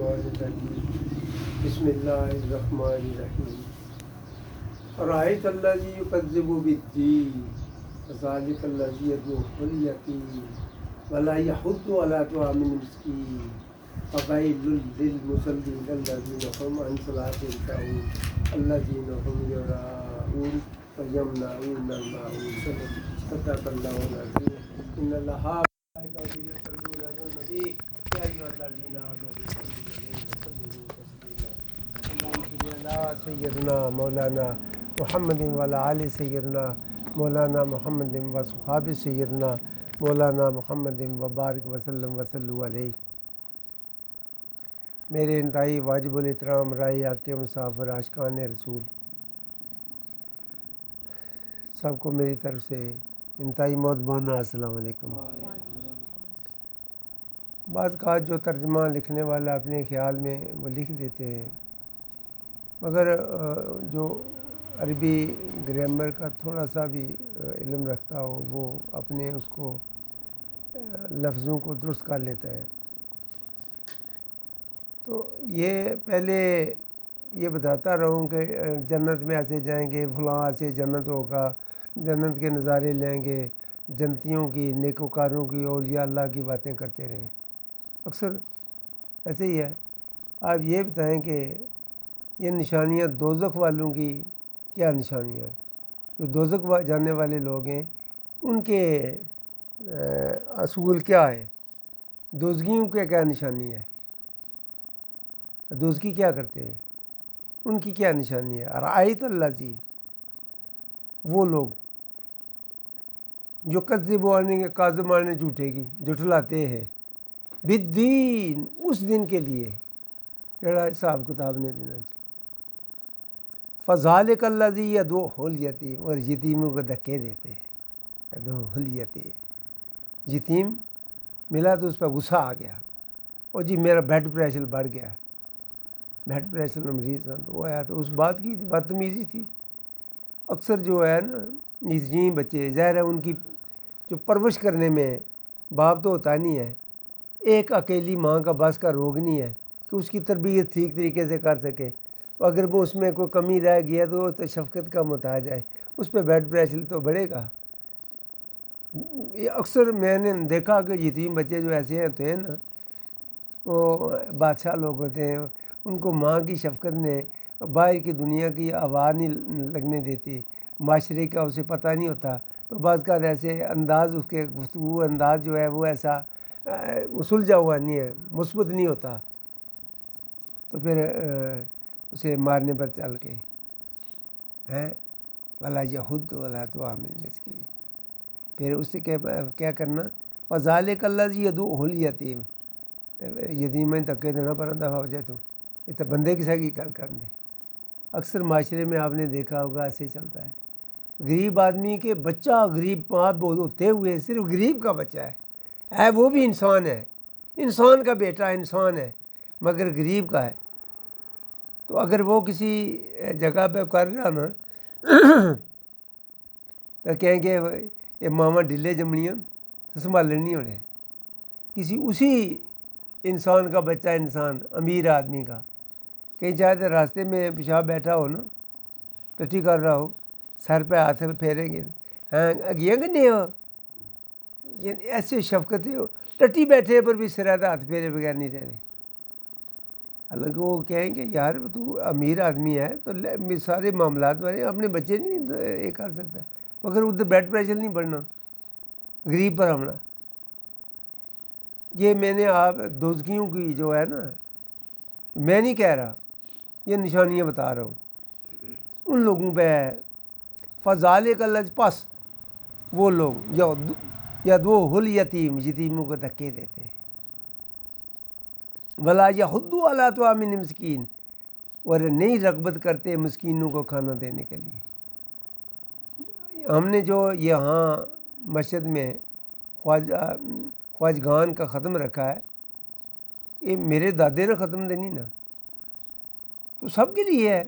الشیطان الرجیم بسم اللہ الرحمن الرحیم ارأیت الذی یکذب بالدین فذلک الذی یدعو الیتیم ولا یحض علی طعام المسکین فویل للمصلین الذین هم عن صلاتهم ساہون الذین هم یراؤون ویمنعون الماعون صدق اللہ العظیم ان اللہ وملائکته یصلون علی النبی یا ایھا الذین آمنوا صلوا علیہ وسلموا تسلیما اللہم صل علی سیدنا مولانا محمد وعلی آل سیدنا مولانا محمد وصحاب سیدنا مولانا محمد وبارک وسلم وصلوا علیہ۔ میرے انتہائی واجب الاحترام رائے حق کے مسافر عاشقان رسول سب کو میری طرف سے انتہائی مودبانہ السلام علیکم۔ بعض کا جو ترجمہ لکھنے والا اپنے خیال میں وہ لکھ دیتے ہیں، مگر جو عربی گرامر کا تھوڑا سا بھی علم رکھتا ہو وہ اپنے اس کو لفظوں کو درست کر لیتا ہے۔ تو یہ پہلے یہ بتاتا رہوں کہ جنت میں ایسے جائیں گے، فلاں ایسے جنت ہوگا، جنت کے نظارے لیں گے، جنتیوں کی، نیکوکاروں کی، اولیاء اللہ کی باتیں کرتے رہیں۔ اکثر ایسے ہی ہے۔ آپ یہ بتائیں کہ یہ نشانیاں دوزخ والوں کی کیا نشانیاں ہیں؟ جو دوزخ جانے والے لوگ ہیں ان کے اصول کیا ہے؟ دوزگیوں کی کیا نشانی ہے؟ دوزگی کیا کرتے ہیں؟ ان کی کیا نشانی ہے؟ ارأیت الذی، وہ لوگ جو کذب کاذب معنی جھوٹے کی جھٹلاتے ہیں، بالدین، اس دن کے لیے جڑا حساب کتاب نے دینا چاہیے۔ فذلک الذی یدعو الیتیم، اور یتیموں کو دھکے دیتے ہیں۔ یدعو الیتیم، یتیم ملا تو اس پہ غصہ آ گیا، اور جی میرا بلڈ پریشر بڑھ گیا، بلڈ پریشر میں مریض ہوں، تو وہ آیا تو اس بات کی بدتمیزی تھی۔ اکثر جو ہے نا یتیم بچے، ظاہر ہے ان کی جو پرورش کرنے میں باپ تو ہوتا نہیں ہے، ایک اکیلی ماں کا بس کا روگ نہیں ہے کہ اس کی تربیت ٹھیک طریقے سے کر سکے۔ اگر وہ اس میں کوئی کمی رہ گیا تو وہ شفقت کا محتاج ہے، اس پہ بلڈ پریشر تو بڑھے گا۔ یہ اکثر میں نے دیکھا کہ یتیم بچے جو ایسے ہوتے ہیں نا، وہ بادشاہ لوگ ہوتے ہیں، ان کو ماں کی شفقت نے باہر کی دنیا کی آواز نہیں لگنے دیتی، معاشرے کا اسے پتہ نہیں ہوتا، تو بعض کا ایسے انداز، اس کے گفتگو انداز جو ہے وہ ایسا سلجھا ہوا نہیں ہے، مثبت نہیں ہوتا، تو پھر اسے مارنے پر چل کے ولا یحض علی طعام المسکین، پھر اس سے کیا کرنا؟ فذلک الذی یدعو الیتیم، یتیم میں دھکے دینا پر دفعہ ہو جائے تو یہ تو بندے کسی کی گل کر دے۔ اکثر معاشرے میں آپ نے دیکھا ہوگا ایسے چلتا ہے، غریب آدمی کے بچہ غریب ماں ہوتے ہوئے صرف غریب کا بچہ ہے وہ بھی انسان ہے، انسان کا بیٹا انسان ہے مگر غریب کا ہے، تو اگر وہ کسی جگہ پہ کر رہا نا تو کہیں گے یہ ماما ڈلے جمنیاں سنبھالنے نہیں ہونے۔ کسی اسی انسان کا بچہ، انسان امیر آدمی کا، کہیں چاہے راستے میں پیشاب بیٹھا ہو نا، ٹٹی کر رہا ہو، سر پہ ہاتھ پھیریں گے، ہاں اگیاں کنے ہو، ایسے شفقتیں ہو، ٹٹی بیٹھے پر بھی سرحد ہاتھ پھیرے بغیر نہیں رہنے۔ حالانکہ وہ کہیں کہ یار تو امیر آدمی ہے تو سارے معاملات والے اپنے بچے نہیں یہ کر سکتا، مگر ادھر بلڈ پریشر نہیں بڑھنا، غریب پر حملہ۔ یہ میں نے آپ دوزگیوں کی جو ہے نا، میں نہیں کہہ رہا، یہ نشانیاں بتا رہا ہوں ان لوگوں پہ ہے۔ فذلک الذی، پس وہ لوگ یدعو الیتیم، یتیموں کو دھکے دیتے، ولا یحض علی طعام المسکین، اور نہیں رغبت کرتے مسکینوں کو کھانا دینے کے لیے۔ ہم نے جو یہاں مسجد میں خواجگان کا ختم رکھا ہے، یہ میرے دادے نے ختم دینی نا، تو سب کے لیے ہے،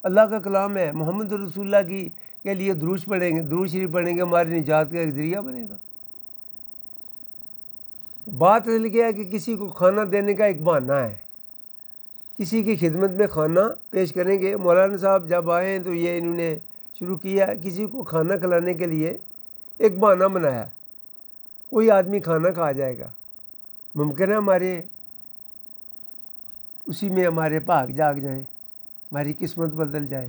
اللہ کا کلام ہے، محمد رسول اللہ کے لیے درود پڑھیں گے، درود شریف پڑھیں گے، ہماری نجات کا ایک ذریعہ بنے گا۔ بات اس لیے ہے کہ کسی کو کھانا دینے کا ایک بہانہ ہے، کسی کی خدمت میں کھانا پیش کریں گے. مولانا صاحب جب آئے تو یہ انہوں نے شروع کیا کسی کو کھانا کھلانے کے لیے ایک بہانہ بنایا. کوئی آدمی کھانا کھا جائے گا, ممکن ہے ہمارے اسی میں ہمارے بھاگ جاگ جائیں, ہماری قسمت بدل جائے.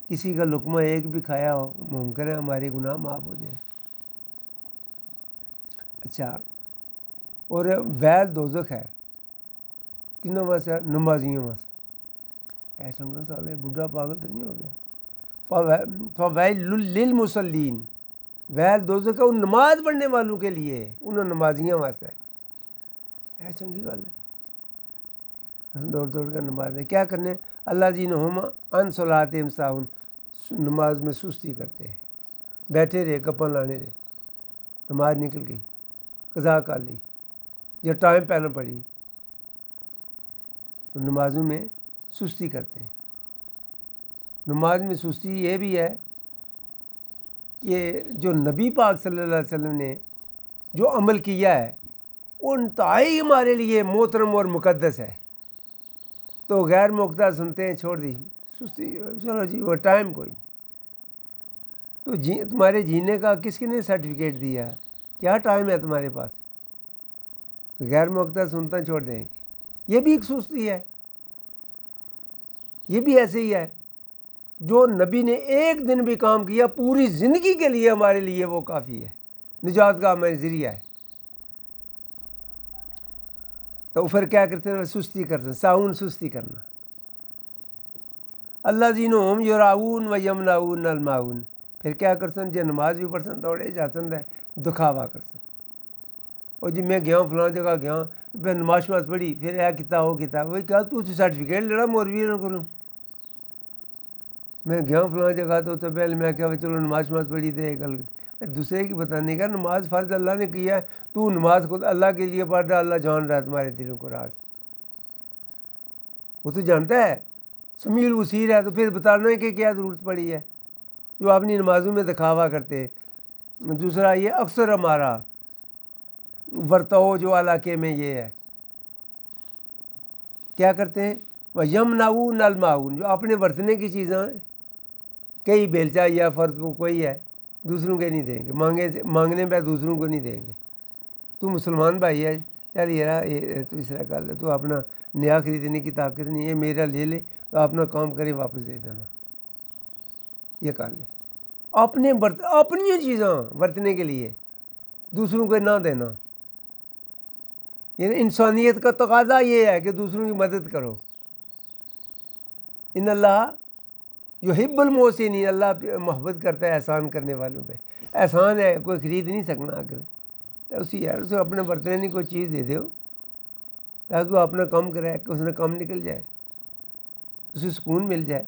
کسی کا لقمہ ایک بھی کھایا ہو, ممکن ہے ہمارے گناہ معاف ہو جائیں. اچھا, اور ویل دوزخ ہے کنوں واسطے؟ نمازیوں واسطے. اے چنگا سال بڈھا پاگل تو نہیں ہو گیا. فویل للمصلین, ویل دوزخ ہے ان نماز پڑھنے والوں کے لیے, انہوں نمازیوں واسطے. اے چنگی گل ہے, دوڑ دوڑ کر نماز ہے کیا کرنے. اللہ جی نہم ان صلاتہم ساہون, نماز میں سستی کرتے ہیں, بیٹھے رہے گپاں لانے رہے, نماز نکل گئی, قضا کر لی یا ٹائم پہلے پڑھی. نمازوں میں سستی کرتے ہیں. نماز میں سستی یہ بھی ہے کہ جو نبی پاک صلی اللہ علیہ وسلم نے جو عمل کیا ہے وہ انتہائی ہمارے لیے محترم اور مقدس ہے. تو غیر مقتدر سنتے ہیں, چھوڑ دی سستی, چلو جی وہ ٹائم کوئی نہیں. تو تمہارے جینے کا کس نے سرٹیفکیٹ دیا؟ کیا ٹائم ہے تمہارے پاس؟ غیر مقتدر سنتا چھوڑ دیں گے. یہ بھی ایک سستی ہے. یہ بھی ایسے ہی ہے. جو نبی نے ایک دن بھی کام کیا پوری زندگی کے لیے ہمارے لیے وہ کافی ہے, نجات کا ہمارے ذریعہ ہے. تو پھر کیا کرتے ہیں؟ سستی کرتے ہیں, ساؤن سستی کرنا. اللہ زینہم یراؤن و یمنعون الماعون, پھر کیا کرتے ہیں؟ جی نماز بھی پڑھتے دوڑے جاتے ہیں, دکھاوا کرتے ہیں. اور جی میں گیا ہوں فلاں جگہ گیا ہوں, پھر نماز پڑھی, پھر اے کتا وہ کتا, وہی کہا تو سرٹیفکیٹ لینا مولوی کو. میں گیا ہوں فلاں جگہ تو پہلے میں کہا چلو نماز پڑھی تھے, گل دوسرے کی بتانے کا. نماز فرض اللہ نے کیا ہے, تو نماز خود اللہ کے لیے پڑھ رہا, اللہ جان رہا ہے تمہارے دلوں کو راز, وہ تو جانتا ہے, سمیع البصیر ہے. تو پھر بتانے کی کیا ضرورت پڑی ہے جو اپنی نمازوں میں دکھاوا کرتے. دوسرا یہ اکثر ہمارا ورتاؤ جو علاقے میں یہ ہے, کیا کرتے ہیں؟ وَيَمْنَعُونَ الْمَاعُونَ, جو اپنے برتنے کی چیزیں کئی بیلچا یا فرد کو کوئی ہے دوسروں کے نہیں دیں گے, مانگنے پہ دوسروں کو نہیں دیں گے. تو مسلمان بھائی ہے, چل یار یہ تو اس طرح کر لے, تو اپنا نیا خریدنے کی طاقت نہیں ہے, میرا لے لے, تو اپنا کام کرے واپس دے دینا, یہ کر لے. اپنی چیزیں برتنے کے لیے دوسروں کو نہ دینا. یعنی انسانیت کا تقاضا یہ ہے کہ دوسروں کی مدد کرو. ان اللہ یحب المحسنین, اللہ محبت کرتا ہے احسان کرنے والوں پہ. احسان ہے کوئی خرید نہیں سکنا اگر, تو اسی یار اسے اپنے برتنے نہیں کوئی چیز دے دو تاکہ وہ اپنا کام کرے, کہ اس نے کام نکل جائے, اسے سکون مل جائے.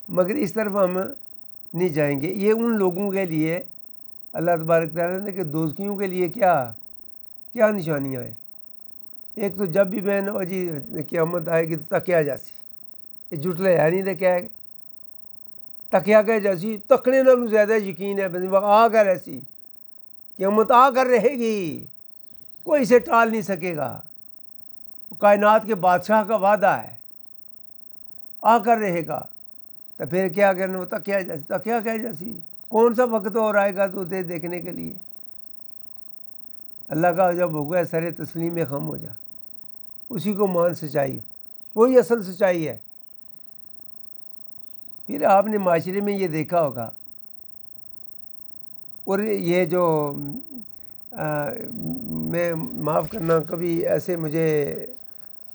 مگر اس طرف ہم نہیں جائیں گے. یہ ان لوگوں کے لیے اللہ تبارک تعالیٰ نے کہ دوزخیوں کے لیے کیا نشانیاں ہیں. ایک تو جب بھی میں نے جی قیامت آئے گی تو تکیا جاسی, یہ جٹلے ہے نہیں تو کیا ہے, تکیا کہ جیسی تکڑے نالوں زیادہ یقین ہے وہ آ کر ایسی قیامت آ کر رہے گی, کوئی اسے ٹال نہیں سکے گا. کائنات کے بادشاہ کا وعدہ ہے, آ کر رہے گا. تو پھر کیا کرنا, وہ تکیا کہ جیسی کون سا وقت اور آئے گا تو اسے دیکھنے کے لیے. اللہ کا جب ہو گیا سر تسلیم میں خم ہو جا, اسی کو مان سچائی, وہی اصل سچائی ہے. پھر آپ نے معاشرے میں یہ دیکھا ہوگا, اور یہ جو میں معاف کرنا کبھی ایسے مجھے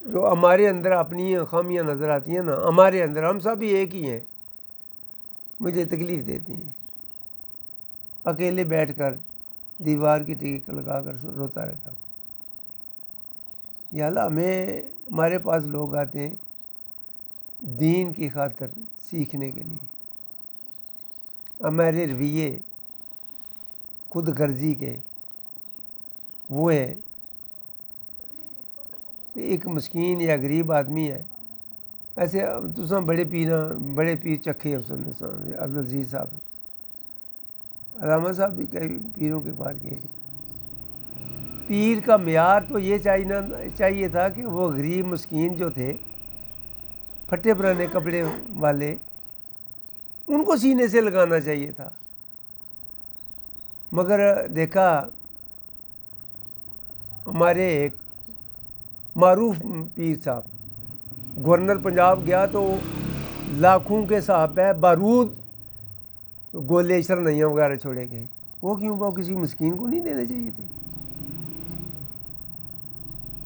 جو ہمارے اندر اپنی خامیاں نظر آتی ہیں نا, ہمارے اندر ہم سب ایک ہی ہیں, مجھے تکلیف دیتی ہیں. اکیلے بیٹھ کر دیوار کی ٹیک لگا کر روتا رہتا ہوں, یا اللہ ہمارے پاس لوگ آتے ہیں دین کی خاطر سیکھنے کے لیے, ہمارے رویے خود غرضی کے وہ ہیں. ایک مسکین یا غریب آدمی ہے, ایسے تو بڑے پیر چکھے عبدالعزیز صاحب, علامہ صاحب بھی کئی پیروں کے پاس گئے, پیر کا معیار تو یہ چاہیے تھا کہ وہ غریب مسکین جو تھے پھٹے پرانے کپڑے والے ان کو سینے سے لگانا چاہیے تھا. مگر دیکھا ہمارے ایک معروف پیر صاحب گورنر پنجاب گیا تو لاکھوں کے حساب پہ بارود گولے شرنیاں وغیرہ چھوڑے گئے. وہ کیوں؟ وہ کسی مسکین کو نہیں دینے چاہیے تھے؟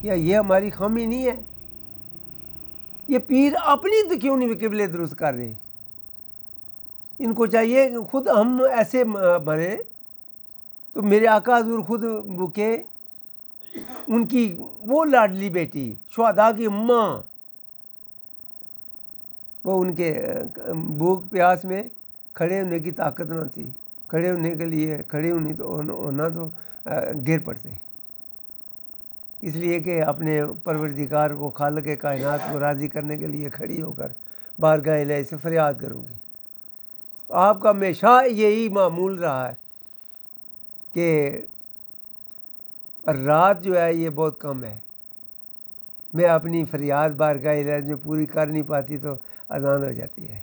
کیا یہ ہماری خامی نہیں ہے؟ یہ پیر اپنی تو کیوں نہیں قبلے درست کر رہے؟ ان کو چاہیے کہ خود ہم ایسے بنے. تو میرے آقا حضور خود بھوکے، ان کی وہ لاڈلی بیٹی شہداء کی اماں، وہ ان کے بھوک پیاس میں کھڑے ہونے کی طاقت نہ تھی. کھڑے ہونے کے لیے کھڑے ہونا تو گر پڑتے، اس لیے کہ اپنے پروردگار کو، خالق کائنات کو راضی کرنے کے لیے کھڑی ہو کر بارگاہ الہی سے فریاد کروں گی. آپ کا ہمیشہ یہی معمول رہا ہے کہ رات جو ہے یہ بہت کم ہے. میں اپنی فریاد بارگاہ الہی میں پوری کر نہیں پاتی تو اذان ہو جاتی ہے.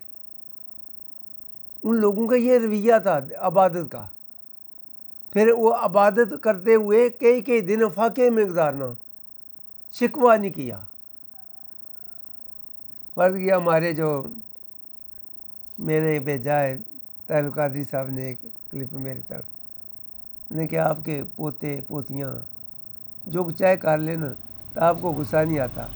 ان لوگوں کا یہ رویہ تھا عبادت کا. پھر وہ عبادت کرتے ہوئے کئی دن فاقے میں گزارنا، شکوہ نہیں کیا. فرض کیا ہمارے جو میں نے بھیجا ہے طاہر قادری صاحب نے ایک کلپ میری طرف، نے کہ آپ کے پوتے پوتیاں جو چاہے کر لینا تو آپ کو غصہ نہیں آتا،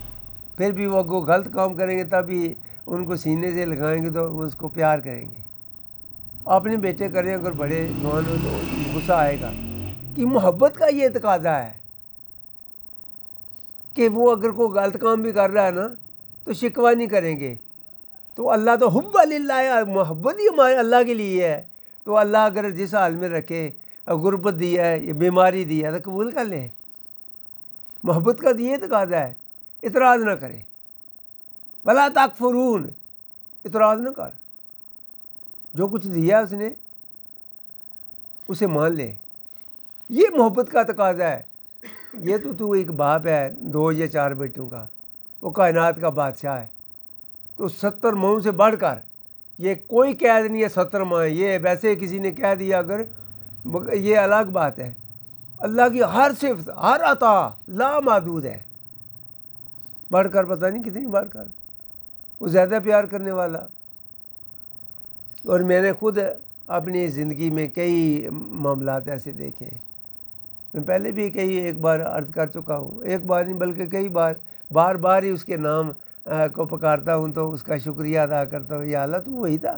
پھر بھی وہ غلط کام کریں گے تب بھی ان کو سینے سے لگائیں گے تو اس کو پیار کریں گے. اپنے بیٹے کریں اگر بڑے جوان ہو تو غصہ آئے گا. کہ محبت کا یہ تقاضا ہے کہ وہ اگر کوئی غلط کام بھی کر رہا ہے نا تو شکوہ نہیں کریں گے. تو اللہ تو حب للہ، محبت ہی ہمارے اللہ کے لیے ہے. تو اللہ اگر جس حال میں رکھے، غربت دی ہے یا بیماری دی ہے تو قبول کر لیں. محبت کا یہ تقاضا ہے، اعتراض نہ کرے. بلا تکفرون، اعتراض نہ کر. جو کچھ دیا اس نے اسے مان لے. یہ محبت کا تقاضا ہے. یہ تو ایک باپ ہے 2 یا 4 بیٹوں کا، وہ کائنات کا بادشاہ ہے، تو 70 ماؤں سے بڑھ کر یہ کوئی قید نہیں ہے. 70 ماہ یہ ویسے کسی نے کہہ دیا اگر، یہ الگ بات ہے. اللہ کی ہر صفت، ہر عطا لامحدود ہے. بڑھ کر پتہ نہیں کتنی بڑھ کر، وہ زیادہ پیار کرنے والا. اور میں نے خود اپنی زندگی میں کئی معاملات ایسے دیکھے ہیں. میں پہلے بھی ایک بار عرض کر چکا ہوں، ایک بار نہیں بلکہ کئی بار بار ہی اس کے نام کو پکارتا ہوں تو اس کا شکریہ ادا کرتا ہوں. یا اللہ تو وہی تھا.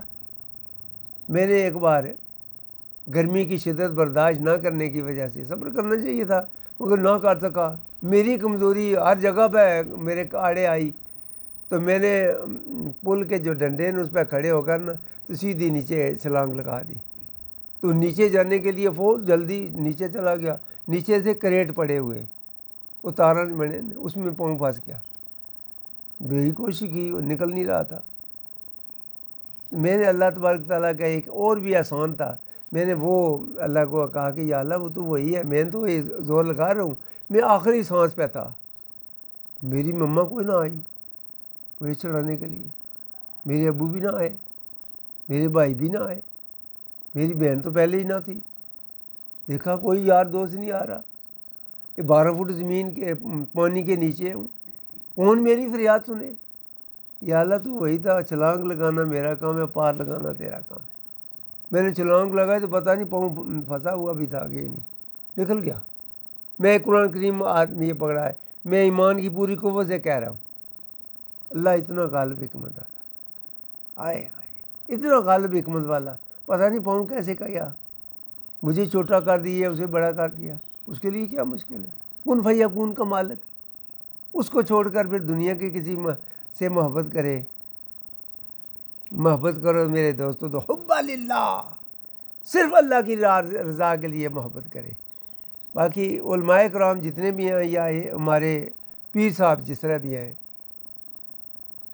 میں نے ایک بار گرمی کی شدت برداشت نہ کرنے کی وجہ سے، صبر کرنا چاہیے تھا مگر نہ کر سکا. میری کمزوری ہر جگہ پہ میرے آڑے آئی تو میں نے پل کے جو ڈنڈے ہیں اس پہ کھڑے ہو کر نا تو سیدھی نیچے چھلانگ لگا دی. تو نیچے جانے کے لیے فوج جلدی نیچے چلا گیا. نیچے سے کریٹ پڑے ہوئے اتارا میں نے، اس میں پاؤں پھنس گیا. بے کوشش کی، نکل نہیں رہا تھا. میں نے اللہ تبارک تعالیٰ کا ایک اور بھی آسان تھا. میں نے وہ اللہ کو کہا کہ یا اللہ وہ تو وہی ہے، میں تو زور لگا رہا ہوں. میں آخری سانس پہ تھا. میری مما کوئی نہ آئی مجھے چڑھانے کے لیے، میرے ابو بھی نہ آئے، میرے بھائی بھی نہ آئے، میری بہن تو پہلے ہی نہ تھی. دیکھا کوئی یار دوست نہیں آ رہا. یہ 12 فٹ زمین کے پانی کے نیچے ہوں، کون میری فریاد سنے؟ یا اللہ تو وہی تھا. چھلانگ لگانا میرا کام ہے، پار لگانا تیرا کام ہے. میں نے چھلانگ لگائی تو پتہ نہیں پاؤں پھنسا ہوا بھی تھا کہ نہیں، نکل گیا. میں قرآن کریم آدمی یہ پکڑا ہے، میں ایمان کی پوری قوت سے کہہ رہا ہوں. اللہ اتنا غالب حکمت والا، آئے اتنا غالب حکمت والا، پتہ نہیں پاؤں کیسے کیا. مجھے چھوٹا کر دیا، اسے بڑا کر دیا. اس کے لیے کیا مشکل ہے؟ کن فیکون کا مالک، اس کو چھوڑ کر پھر دنیا کے کسی سے محبت کرے. محبت کرو میرے دوستوں تو حب للہ، صرف اللہ کی رضا کے لیے محبت کرے. باقی علماء کرام جتنے بھی ہیں یا ہمارے پیر صاحب جس طرح بھی ہیں،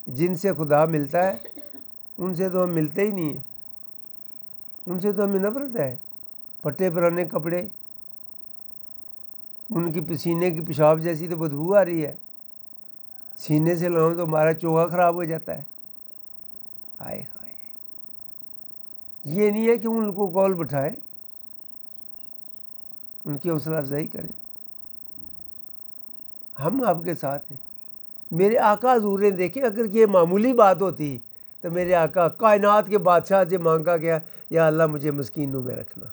جن سے خدا ملتا ہے ان سے تو ہم ملتے ہی نہیں ہیں. ان سے تو ہمیں نفرت ہے. پھٹے پرانے کپڑے، ان کی پسینے کی پیشاب جیسی تو بدبو آ رہی ہے، سینے سے لاؤں تو ہمارا چوہا خراب ہو جاتا ہے۔ ہائے ہائے، یہ نہیں ہے کہ ان کو کال بٹھائے، ان کی حوصلہ افزائی کریں۔ ہم آپ کے ساتھ ہیں۔ میرے آقا حضور نے دیکھیں، اگر یہ معمولی بات ہوتی تو میرے آقا کائنات کے بادشاہ سے مانگا گیا، یا اللہ مجھے مسکینوں میں رکھنا۔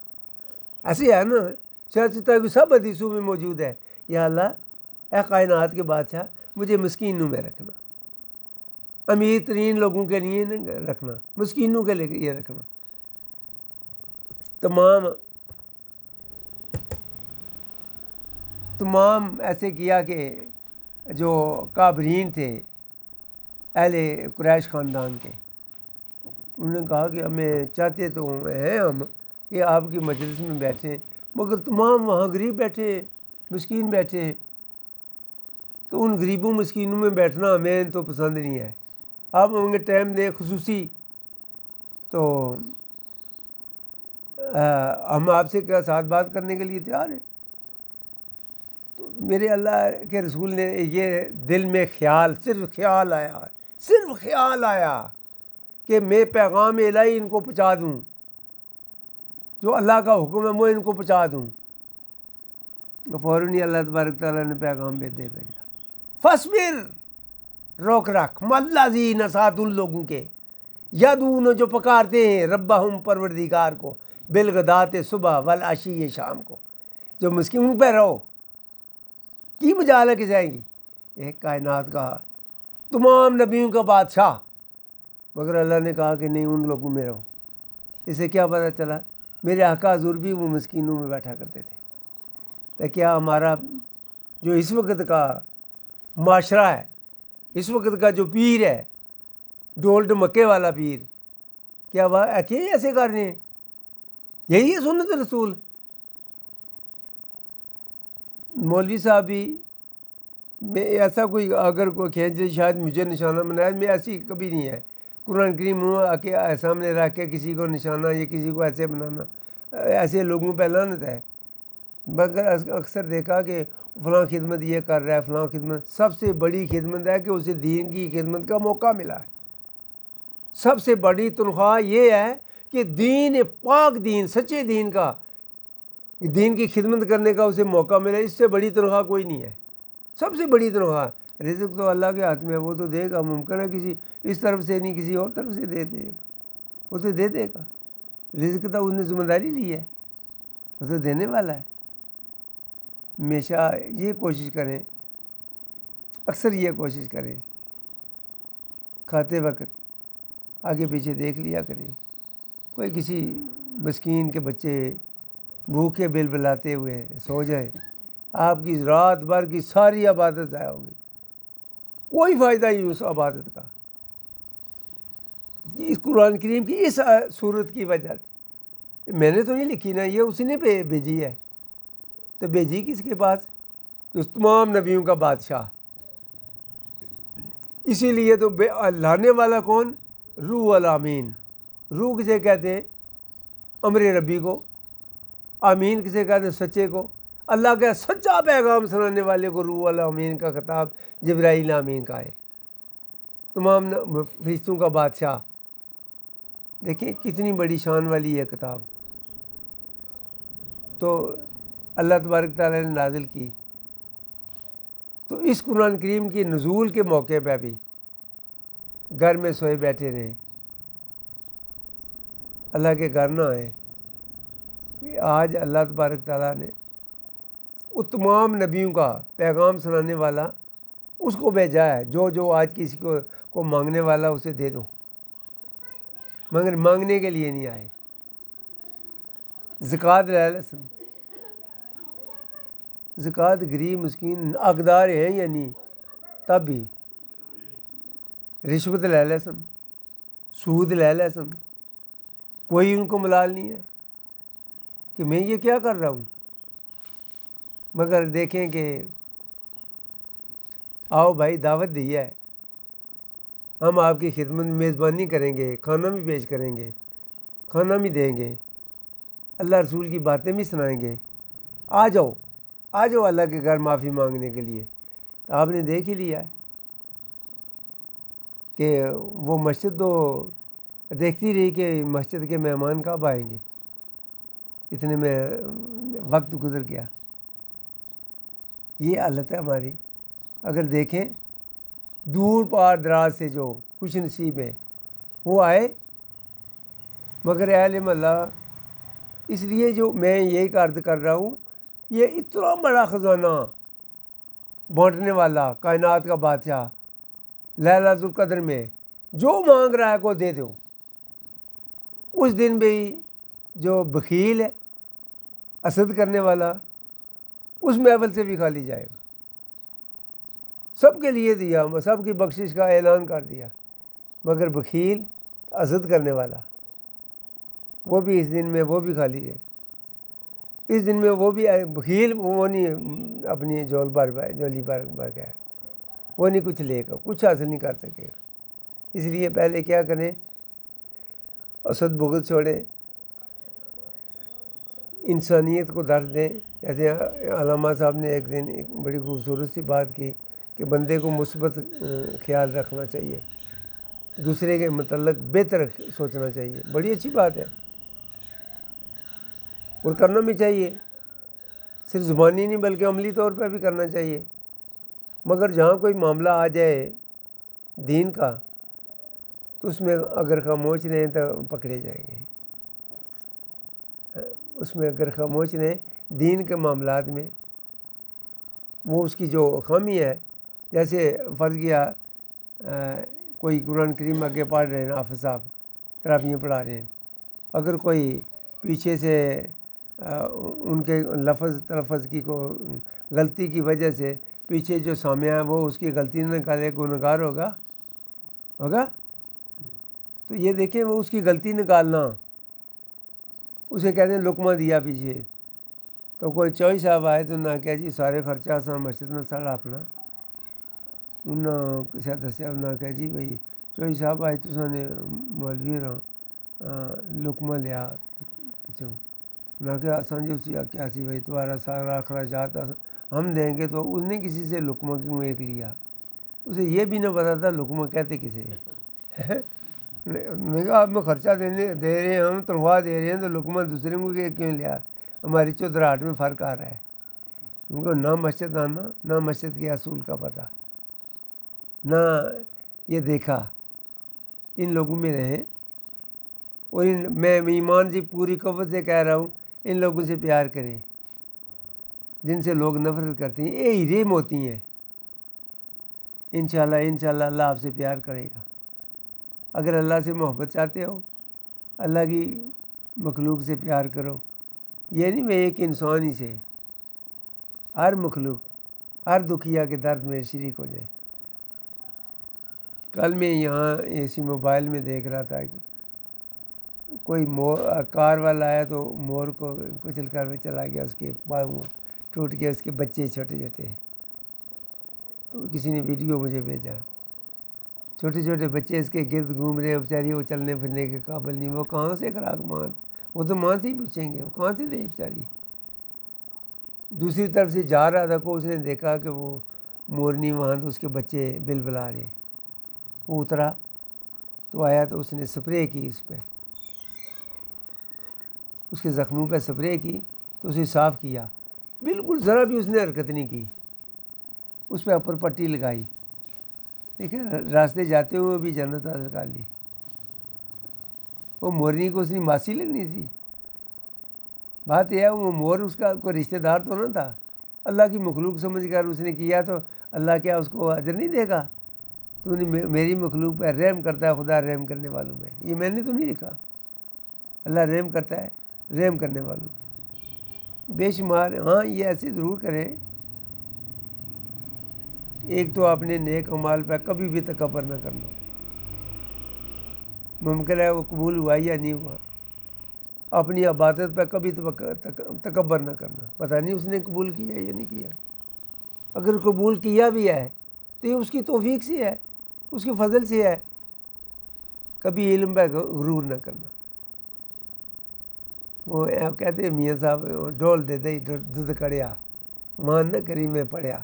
ایسے ہے نا، شاید سب حدیثوں میں موجود ہے، یا اللہ اے کائنات کے بادشاہ مجھے مسکینوں میں رکھنا، امیر ترین لوگوں کے لیے نہیں رکھنا، مسکینوں کے لیے رکھنا۔ تمام ایسے کیا کہ جو کابرین تھے اہل قریش خاندان کے، انہوں نے کہا کہ ہمیں چاہتے تو ہیں ہم کہ آپ کی مجلس میں بیٹھیں، مگر تمام وہاں غریب بیٹھے ہیں، مسکین بیٹھے ہیں، تو ان غریبوں مسکینوں میں بیٹھنا ہمیں تو پسند نہیں ہے، آپ ہمیں ٹائم دیں خصوصی، تو ہم آپ سے کیا ساتھ بات کرنے کے لیے تیار ہیں۔ تو میرے اللہ کے رسول نے یہ دل میں صرف خیال آیا کہ میں پیغام الہی ان کو پہنچا دوں، جو اللہ کا حکم ہے میں ان کو پہنچا دوں۔ فوراً ہی اللہ تبارک تعالیٰ نے پیغام بھیجا، فصبر، روک رکھ، ملذین، ساتھ ان لوگوں کے، یدعون، جو پکارتے ہیں، ربہم، پروردگار کو، بالغدات، صبح، والعشی، شام کو، جو مسکین، ان پہ رہو، کی مجال ہے کہ جائیں گی، ایک کائنات کا تمام نبیوں کا بادشاہ، مگر اللہ نے کہا کہ نہیں، ان لوگوں میں رہو۔ اسے کیا پتہ چلا؟ میرے آقا حضور بھی وہ مسکینوں میں بیٹھا کرتے تھے۔ تو کیا ہمارا جو اس وقت کا معاشرہ ہے، اس وقت کا جو پیر ہے، ڈول ڈمکے والا پیر، کیا وہ ایسے کر رہے ہیں؟ یہی ہے سنت رسول۔ مولوی صاحب بھی، میں ایسا کوئی اگر کوئی کھینچ رہی شاید مجھے نشانہ بنایا، میں ایسی کبھی نہیں ہے۔ قرآن کریم منہ کے سامنے رکھ کے کسی کو نشانہ یا کسی کو ایسے بنانا، ایسے لوگوں پہ لعنت ہے۔ مگر اکثر دیکھا کہ فلاں خدمت یہ کر رہا ہے، فلاں خدمت، سب سے بڑی خدمت ہے کہ اسے دین کی خدمت کا موقع ملا ہے۔ سب سے بڑی تنخواہ یہ ہے کہ دین، پاک دین، سچے دین کا، دین کی خدمت کرنے کا اسے موقع ملا۔ اس سے بڑی تنخواہ کوئی نہیں ہے۔ سب سے بڑی تنخواہ، رزق تو اللہ کے ہاتھ میں ہے، وہ تو دے گا، ممکن ہے کسی اس طرف سے نہیں کسی اور طرف سے دے دے گا، وہ تو دے دے گا۔ رزق تو اس نے ذمہ داری لی ہے، وہ تو دینے والا ہے۔ ہمیشہ یہ کوشش کریں، اکثر یہ کوشش کریں، کھاتے وقت آگے پیچھے دیکھ لیا کریں، کوئی کسی مسکین کے بچے بھوکے بل بلاتے ہوئے سو جائیں، آپ کی رات بھر کی ساری عبادت ضائع ہوگی، کوئی فائدہ نہیں اس عبادت کا۔ اس قرآن کریم کی اس صورت کی وجہ سے، میں نے تو نہیں لکھی نا، یہ اس نے بھیجی ہے، تو بھیجی کس کے پاس؟ اس تمام نبیوں کا بادشاہ۔ اسی لیے تو لانے والا کون؟ روح الامین۔ روح کسے کہتے ہیں؟ امر ربی کو۔ آمین کسے کہتے ہیں؟ سچے کو۔ اللہ کا سچا پیغام سنانے والے کو روح الامین کا خطاب جبرائیل امین کا ہے، تمام فرشتوں کا بادشاہ۔ دیکھیں کتنی بڑی شان والی ہے کتاب، تو اللہ تبارک تعالیٰ نے نازل کی۔ تو اس قرآن کریم کی نزول کے موقع پہ بھی گھر میں سوئے بیٹھے رہیں، اللہ کے گھر نہ آئیں۔ آج اللہ تبارک تعالیٰ نے وہ تمام نبیوں کا پیغام سنانے والا اس کو بھیجا ہے، جو آج کسی کو مانگنے والا اسے دے دو، مگر مانگنے کے لیے نہیں آئے۔ زکوٰۃ لے لے، زکوٰۃ غریب مسکین حقدار ہیں یا نہیں، تب بھی رشوت لے لے سن، سود لے لے سن، کوئی ان کو ملال نہیں ہے کہ میں یہ کیا کر رہا ہوں۔ مگر دیکھیں کہ آؤ بھائی، دعوت دی ہے، ہم آپ کی خدمت میں میزبانی کریں گے، کھانا بھی پیش کریں گے، کھانا بھی دیں گے، اللہ رسول کی باتیں بھی سنائیں گے، آ جاؤ۔ آ جاؤ اللہ کے گھر معافی مانگنے کے لیے. تو آپ نے دیکھ ہی لیا ہے کہ وہ مسجد تو دیکھتی رہی کہ مسجد کے مہمان کب آئیں گے، اتنے میں وقت گزر گیا. یہ حالت ہے ہماری. اگر دیکھیں دور پار دراز سے جو خوش نصیب ہیں وہ آئے، مگر اہل محلہ، اس لیے جو میں یہی عرض کر رہا ہوں، یہ اتنا بڑا خزانہ بانٹنے والا کائنات کا بادشاہ لیلۃ القدر میں جو مانگ رہا ہے کو دے دو. اس دن بھی جو بخیل ہے، حسد کرنے والا، اس محفل سے بھی خالی جائے گا. سب کے لیے دیا، سب کی بخشش کا اعلان کر دیا، مگر بخیل حسد کرنے والا وہ بھی اس دن میں وہ بھی خالی ہے. اس دن میں وہ بھی بخیل وہ نہیں اپنی جولی بھر گیا، وہ نہیں کچھ لے گا، کچھ حاصل نہیں کر سکے گا. اس لیے پہلے کیا کریں، حسد بغض چھوڑیں، انسانیت کو درد دیں. جیسے علامہ صاحب نے ایک دن ایک بڑی خوبصورت سی بات کی کہ بندے کو مثبت خیال رکھنا چاہیے، دوسرے کے متعلق بہتر سوچنا چاہیے. بڑی اچھی بات ہے اور کرنا بھی چاہیے، صرف زبانی نہیں بلکہ عملی طور پہ بھی کرنا چاہیے. مگر جہاں کوئی معاملہ آ جائے دین کا تو اس میں اگر خاموش رہیں تو پکڑے جائیں گے. اس میں اگر خاموش رہیں دین کے معاملات میں، وہ اس کی جو خامی ہے، جیسے فرض کیا کوئی قرآن کریم آگے پڑھ رہے ہیں، حافظ صاحب تراویح پڑھا رہے ہیں، اگر کوئی پیچھے سے ان کے لفظ تلفظ کی غلطی کی وجہ سے پیچھے جو سامع ہے وہ اس کی غلطی نہ نکالے، گنہگار ہوگا. تو یہ دیکھیں وہ اس کی غلطی نکالنا، اسے کہتے ہیں لقمہ دیا پیچھے. تو کوئی چوئی صاحب آئے تو نہ کہہ جی سارے خرچہ سا مسجد میں سڑا اپنا، انہوں کسی دسیا نہ کہہ جی بھائی چوئی صاحب آئے تو نے مولوی رہا لقمہ لیا پچھوں، نہ کہ آسان جی کیا سی بھائی تمہارا سارا اخراجات ہم دیں گے. تو اس نے کسی سے لقمہ کیوں ایک لیا، اسے یہ بھی نہ پتا تھا لقمہ کہتے کسے. میں کہا آپ میں خرچہ دے رہے ہیں، ہم تنخواہ دے رہے ہیں، تو لقمہ دوسرے کو کیوں لیا. ہماری چودراہٹ میں فرق آ رہا ہے، کیونکہ نہ مسجد آنا، نہ مسجد کے اصول کا پتہ، نہ یہ دیکھا. ان لوگوں میں رہیں. اور میں ایمان جی پوری قوت سے کہہ رہا ہوں، ان لوگوں سے پیار کریں جن سے لوگ نفرت کرتے ہیں. یہ ہیرے موتی ہیں. انشاءاللہ اللہ آپ سے پیار کرے گا. اگر اللہ سے محبت چاہتے ہو، اللہ کی مخلوق سے پیار کرو. یہ نہیں میں ایک انسان ہی سے، ہر مخلوق، ہر دکھیا کے درد میں شریک ہو جائے. کل میں یہاں اسی موبائل میں دیکھ رہا تھا کہ کوئی کار والا آیا تو مور کو کچل کر چلا گیا، اس کے پاؤں ٹوٹ گیا، اس کے بچے چھوٹے چھوٹے. تو کسی نے ویڈیو مجھے بھیجا، چھوٹے چھوٹے بچے اس کے گرد گھوم رہے ہیں، بیچاری وہ چلنے پھرنے کے قابل نہیں. وہ کہاں سے خوراک مان، وہ تو ماں سے ہی پوچھیں گے، وہ کہاں سے دے بیچاری. دوسری طرف سے جا رہا تھا کو اس نے دیکھا کہ وہ مورنی وہاں تو اس کے بچے بل بلا رہے. وہ اترا تو آیا تو اس نے سپرے کی، اس پہ اس کے زخموں پہ سپرے کی تو اسے صاف کیا. بالکل ذرا بھی اس نے حرکت نہیں کی. اس پہ اوپر پٹی لگائی. دیکھیں راستے جاتے ہوئے بھی جنت حاصل کر لی. وہ مورنی کو اس کی ماسی لگنی تھی. بات یہ ہے وہ مور اس کا کوئی رشتہ دار تو نہ تھا، اللہ کی مخلوق سمجھ کر اس نے کیا. تو اللہ کیا اس کو اجر نہیں دے گا؟ تو نے میری مخلوق پہ رحم کرتا ہے خدا رحم کرنے والوں پہ. یہ میں نے تو نہیں لکھا، اللہ رحم کرتا ہے رحم کرنے والوں پہ بے شمار. ہاں یہ ایسے ضرور کریں، ایک تو اپنے نیک اعمال پہ کبھی بھی تکبر نہ کرنا. ممکن ہے وہ قبول ہوا یا نہیں ہوا. اپنی عبادت پہ کبھی تکبر نہ کرنا، پتہ نہیں اس نے قبول کیا یا نہیں کیا. اگر قبول کیا بھی ہے تو یہ اس کی توفیق سے ہے، اس کے فضل سے ہے. کبھی علم پہ غرور نہ کرنا. وہ کہتے ہیں میاں صاحب ڈول دے دے دودھ کڑیا، مان نہ کری میں پڑھیا،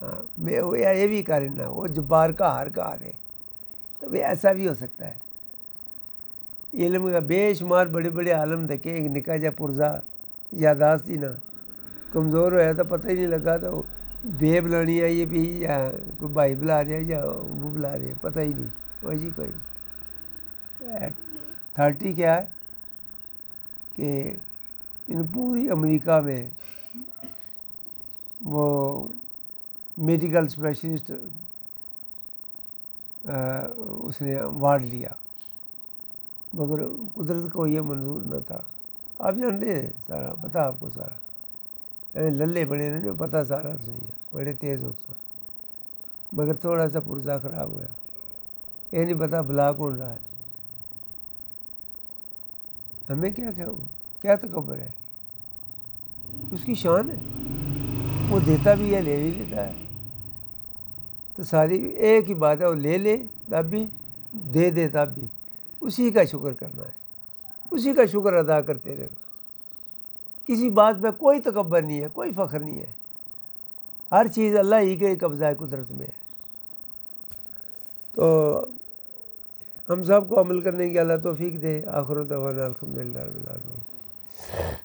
ہاں میں یہ بھی کرنا، وہ جبار کا ہار کا دے، تو بھی ایسا بھی ہو سکتا ہے۔ علم کا بے شمار بڑے بڑے عالم دیکھے، ایک نکا جا پرزا یاداشت ہی نہ کمزور ہویا تو پتہ ہی نہیں لگا، تو بے بلانی آئی بھی یا کوئی بھائی بلا رہے یا وہ بلا رہے، پتہ ہی نہیں، وہ جی کوئی نہیں۔ 30 کیا ہے کہ ان پوری امریکہ میں وہ میڈیکل اسپیشلسٹ اس نے وارڈ لیا، مگر قدرت کو یہ منظور نہ تھا۔ آپ جانتے ہیں سارا، پتہ آپ کو سارا، للے بڑے نے پتہ سارا صحیح ہے، بڑے تیز ہوتے ہیں، مگر تھوڑا سا پرزا خراب ہوا، یہ نہیں پتہ بلا کون رہا ہے۔ ہمیں کیا تکبر ہے، اس کی شان ہے، وہ دیتا بھی ہے، لے بھی لیتا ہے، تو ساری ایک ہی بات ہے، وہ لے لے تب بھی، دے دے تب بھی، اسی کا شکر کرنا ہے، اسی کا شکر ادا کرتے رہنا۔ کسی بات پہ کوئی تکبر نہیں ہے، کوئی فخر نہیں ہے، ہر چیز اللہ ہی کے قبضہ ہے، قدرت میں ہے۔ تو ہم سب کو عمل کرنے کی اللہ توفیق دے۔ آخر دعوانا الحمدللہ رب العالمین۔